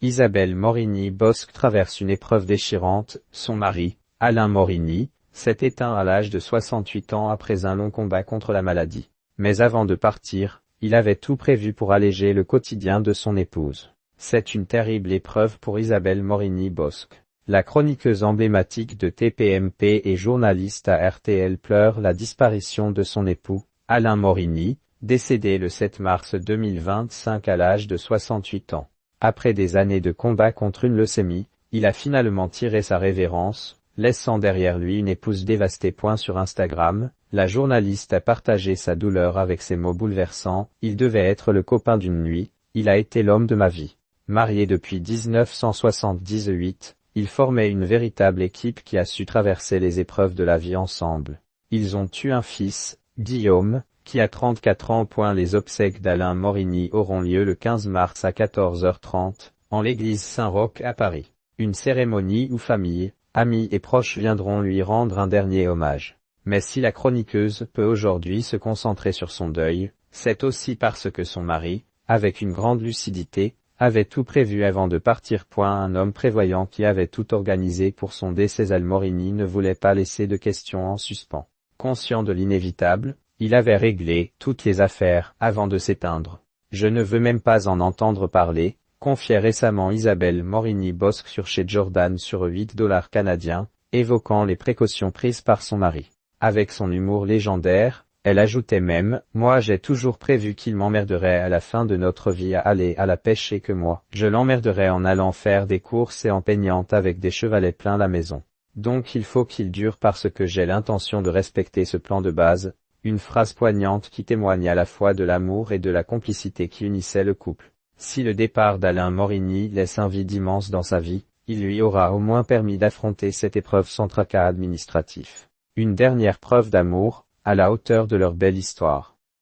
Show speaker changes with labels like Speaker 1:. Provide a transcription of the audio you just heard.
Speaker 1: Isabelle Morini-Bosc traverse une épreuve déchirante, son mari, Alain Morini, s'est éteint à l'âge de 68 ans après un long combat contre la maladie. Mais avant de partir, il avait tout prévu pour alléger le quotidien de son épouse. C'est une terrible épreuve pour Isabelle Morini-Bosc. La chroniqueuse emblématique de TPMP et journaliste à RTL pleure la disparition de son époux, Alain Morini, décédé le 7 mars 2025 à l'âge de 68 ans. Après des années de combat contre une leucémie, il a finalement tiré sa révérence, laissant derrière lui une épouse dévastée. Sur Instagram, la journaliste a partagé sa douleur avec ces mots bouleversants: « Il devait être le copain d'une nuit, il a été l'homme de ma vie. » Mariés depuis 1978, ils formaient une véritable équipe qui a su traverser les épreuves de la vie ensemble. Ils ont eu un fils, Guillaume, qui a 34 ans. Les obsèques d'Alain Morini auront lieu le 15 mars à 14h30, en l'église Saint-Roch à Paris. Une cérémonie où famille, amis et proches viendront lui rendre un dernier hommage. Mais si la chroniqueuse peut aujourd'hui se concentrer sur son deuil, c'est aussi parce que son mari, avec une grande lucidité, avait tout prévu avant de partir. Un homme prévoyant qui avait tout organisé pour son décès. Alain Morini ne voulait pas laisser de questions en suspens. Conscient de l'inévitable, il avait réglé toutes les affaires avant de s'éteindre. « Je ne veux même pas en entendre parler », confiait récemment Isabelle Morini-Bosc chez Jordan sur $8 canadiens, évoquant les précautions prises par son mari. Avec son humour légendaire, elle ajoutait même: « Moi j'ai toujours prévu qu'il m'emmerderait à la fin de notre vie à aller à la pêche et que moi, je l'emmerderais en allant faire des courses et en peignant avec des chevalets plein la maison. Donc il faut qu'il dure parce que j'ai l'intention de respecter ce plan de base. » Une phrase poignante qui témoigne à la fois de l'amour et de la complicité qui unissait le couple. Si le départ d'Alain Morini laisse un vide immense dans sa vie, il lui aura au moins permis d'affronter cette épreuve sans tracas administratif. Une dernière preuve d'amour, à la hauteur de leur belle histoire.